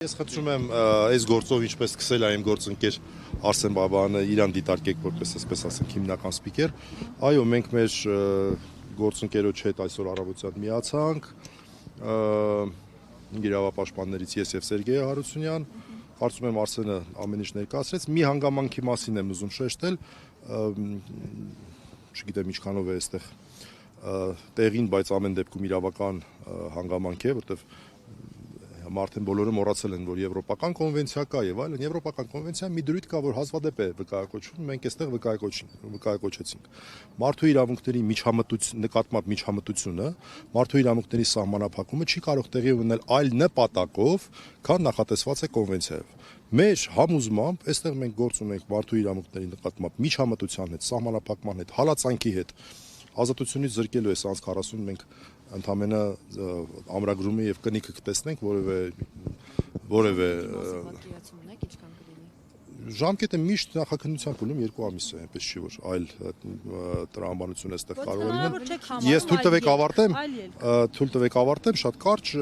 Ես խնդրում եմ այս գործով ինչպես սկսել այն գործընկեր Արսեն Բաբայանը իրան դիտարկեք որպես այսպես ասենք հիմնական սպիկեր։ Այո, մենք մեր գործընկերոջ հետ այսօր առավոտյան միացանք իրավապաշտպաններից ես եւ Սերգեյ Հարությունյան։ Կարծում եմ Արսենը ամեն ինչ ներկայացրեց։ Մի հանգամանքի մասին եմ ուզում շեշտել, չգիտեմ ինչքանով է այստեղ տեղին, բայց ամեն դեպքում իրավական հանգամանք է, որտեղ Մարդեն բոլորը մոռացել են, որ Եվրոպական կոնվենցիա կա եւ այլն։ Եվրոպական կոնվենցիան մի դրույթ կա, որ հազվադեպ է վկայակոչվում, մենք այստեղ վկայակոչեցինք։ Մարդու իրավունքների նկատմամբ միջամտությունը, մարդու իրավունքների սահմանափակումը չի կարող տեղի ունենալ այլ նպատակով, քան նախատեսված է կոնվենցիայով։ Մեր համոզմամբ այստեղ մենք գործ ունենք մարդու իրավունքների նկատմամբ միջամտության հետ, սահմանափակման հետ, հալածանքի հետ, ազատությունից զրկելու այս անց 40 մենք ընդամենը ամրագրումը եւ կնիքը կտեսնենք որևէ ժամկետը միշտ նախաքննությամբ ունում 2 ամիս է, այնպես չի որ այլ տրամաբանություն այստեղ կարող է լինել։ Ես թույլ տվեք ավարտեմ, շատ կարճ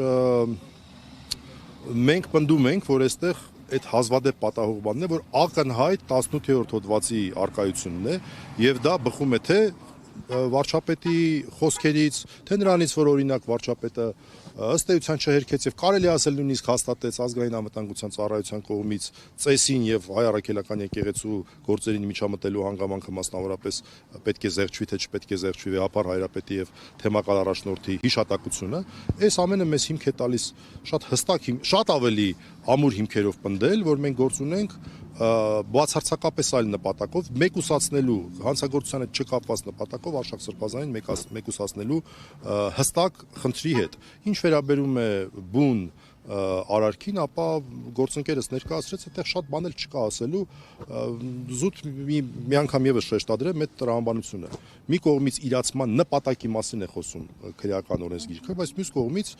մենք պնդում ենք, որ այստեղ այդ հազվադեպ պատահող բանն է, որ ակնհայտ 18-րդ հոդվածի արկայությունն է եւ դա բխում է թե վարչապետի խոսքերից, թե նրանից, որ օրինակ վարչապետը ըստ էության չհերքեց եւ կարելի ասել նույնիսկ հաստատեց ազգային անվտանգության ծառայության կողմից ծեսին եւ հայ առաքելական եկեղեցու գործերին միջամտելու հանգամանքը մասնավորապես պետք է զեղչվի թե չպետք է զեղչվի վեհապար հայրապետի եւ թեմակալ առաջնորդի հիշատակությունը, այս ամենը մեզ հիմք է տալիս շատ հստակ, շատ ավելի ամուր հիմքերով պնդել, որ մենք գործ ունենք բացարձակապես այլ նպատակով մեկուսացնելու հանցագործության հետ չկապված նպատակով Արշակ Սրբազանին մեկուսացնելու հստակ խնդրի հետ։ Ինչ վերաբերում է բուն արարքին, ապա գործընկերս ներկայացրեց, այդտեղ շատ բաներ չկա ասելու, զուտ մի անգամ եւս շեշտադրեմ այդ տրամաբանությունը։ Մի կողմից իրացման նպատակի մասին է խոսում քրեական օրենսգիրքը, բայց մյուս կողմից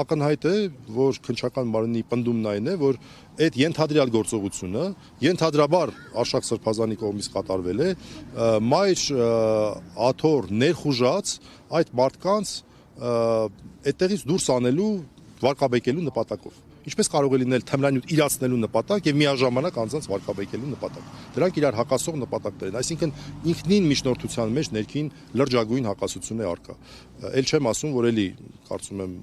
ակնհայտ է, որ քննչական մարմնի պնդումն այն է, որ այդ ենթադրյալ գործողությունը ենթադրաբար Արշակ Սրբազանի կողմից կատարվել է մայր աթոռ ներխուժած այդ մարդկանց այդտեղից դուրս անելու վարկաբեկելու նպատակով։ Ինչպես կարող է լինել թմրանյութ իրացնելու նպատակ եւ միաժամանակ անձանց վարկաբեկելու նպատակ։ Դրանք իրար հակասող նպատակներ են, այսինքն ինքնին միջնորդության մեջ ներքին լրջագույն հակասություն է առկա։ Էլ չեմ ասում, որ էլի կարծում եմ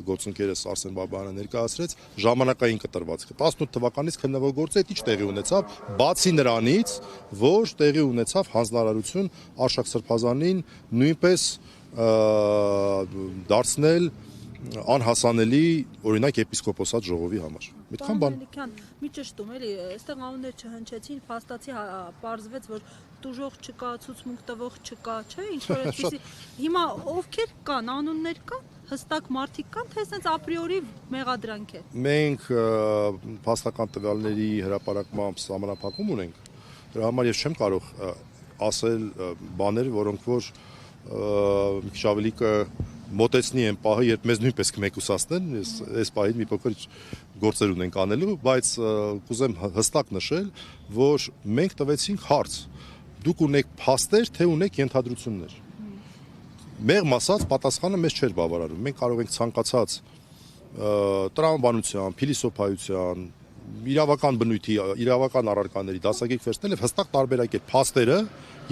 գործընկերս Արսեն Բաբայանը ներկայացրեց ժամանակային կտրվածքը 18 թվականից քննվող գործը դա ինչ տեղի ունեցավ, բացի նրանից, որ տեղի ունեցավ հանձնարարություն Արշակ Սրբազանին նույնպես դարձնել անհասանելի օրինակ եպիսկոպոսատ ժողովի համար։ Այդքան բան։ Մի ճշտում էլի, այստեղ անուններ չհնչեցին, փաստացի պարզվեց, որ տուժող չկա, ցուցմունք տվող չկա, չէ՞, ինչ որ այդպեսի։ Հիմա ովքեր կան, անուններ կան, հստակ մարդիկ կան, թե այսպես ապրիորի մեղադրանք է։ Մենք փաստական տվյալների հրապարակմամբ սահմանափակում ունենք։ Դրա համար ես չեմ կարող ասել բաներ, որոնք որ մի քիչ ավելի մոտեցնի են պահը, երբ մեզ նույնպես կմեկուսացնեն, այս պահին մի փոքր գործեր ունենք անելու, բայց կուզեմ հստակ նշել, որ մենք տվեցինք հարց. դուք ունեք փաստեր, թե ունեք ենթադրություններ։ Մեղմ ասած, պատասխանը մեզ չէր բավարարում։ Մենք կարող ենք ցանկացած տրամաբանության, փիլիսոփայության, իրավական բնույթի, իրավական առարկաների դասակարգ վերցնել եւ հստակ տարբերակել փաստերը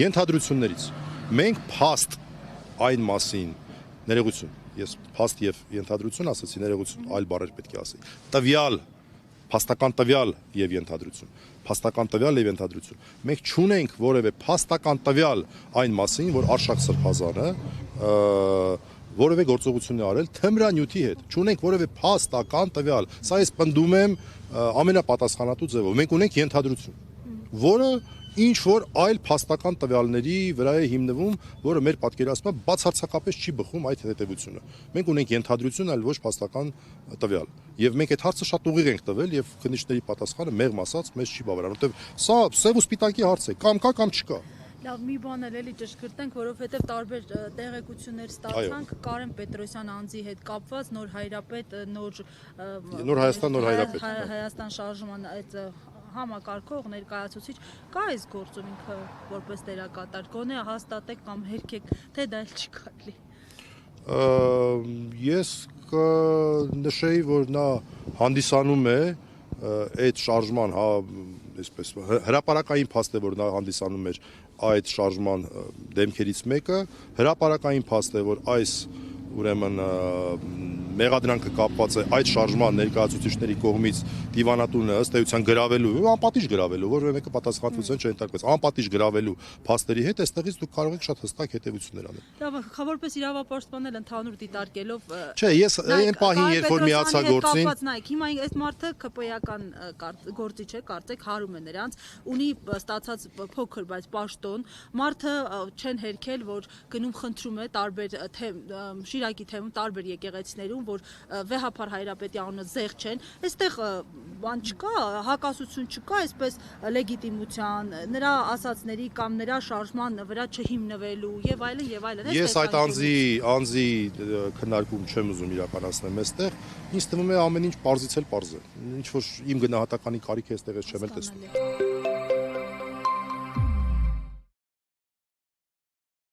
ենթադրություններից։ Մենք փաստ այն մասին ներողություն, ես փաստ եւ ենթադրություն ասացի, ներողություն, այլ բառեր պետք է ասեի։ Տվյալ, փաստական տվյալ եւ ենթադրություն, փաստական տվյալ եւ ենթադրություն։ Մենք չունենք որևէ փաստական տվյալ այն մասին, որ Արշակ Սրբազանը որևէ գործողություն է արել թմրանյութի հետ։ Չունենք որևէ փաստական տվյալ։ Սա ես պնդում եմ ամենապատասխանատու ձևով։ Մենք ունենք ենթադրություն, որը ինչ որ այլ փաստական տվյալների վրա է հիմնվում, որը մեր պատկերացմամբ բացարձակապես չի բխում այդ հետևությունը։ Մենք ունենք ենթադրություն, այլ ոչ փաստական տվյալ։ Եվ մենք այդ հարցը շատ ուղիղ ենք տվել եւ քննիչների պատասխանը մեղմ ասած մեզ չի բավարարում, որովհետեւ սա սև ու սպիտակի հարց է, կամ կա կամ չկա։ Լավ, մի բան էլ էլի ճշգրտենք, որովհետև տարբեր տեղեկություններ ստացանք Կարեն Պետրոսյան անձի հետ կապված, նոր հայրապետ, նոր Հայաստան, նոր հայրապետ։ Հայաստան շարժման այդ համակարգող ներկայացուցիչ կա այս գործում ինքը որպես դերակատար, գոնե հաստատեք կամ հերքեք, թե դա էլ չի կարելի։ Ես կնշեի, որ նա հանդիսանում է այդ շարժման, հա, այսպես հրապարակային փաստ է, որ նա հանդիսանում էր այդ շարժման դեմքերից մեկը, հրապարակային փաստ է, որ այս ուրեմն մեղադրանքը կապված է այդ շարժման ներկայացուցիչների կողմից դիվանատունը ըստ էության գրավելու, անպատիժ գրավելու, որևէ մեկը պատասխանատվության չենթարկվեց, անպատիժ գրավելու փաստերի հետ, այստեղից դուք կարող եք շատ հստակ հետևություններ անել։ Լավ, որպես իրավապաշտպան էլ ընդհանուր դիտարկելով Չէ, ես այն պահին, երբ որ միացա գործին, նայեք, հիմա այս մարդը ԿՊԵ-ական գործիչ է, կարծեք հարում է նրանց, ունի ստացած փոքր, բայց պաշտոն, մարդը չեն հերքել, որ գնում խնդրում է տարբեր Շիրակի թեմում տարբեր եկեղեցիներում, որ Վեհափար Հայրապետյանունը զեղ չեն, այստեղ բան չկա, հակասություն չկա, այսպես լեգիտիմության, նրա ասածների կամ նրա շարժման վրա չհիմնվելու եւ այլն եւ այլն։ Ես այդ անձի քննարկում չեմ ուզում իրականացնել այստեղ, ինձ թվում է ամեն ինչ պարզից էլ պարզ է։ Ինչ որ իմ գնահատականի կարիք է այստեղ չեմ էլ տեսնում։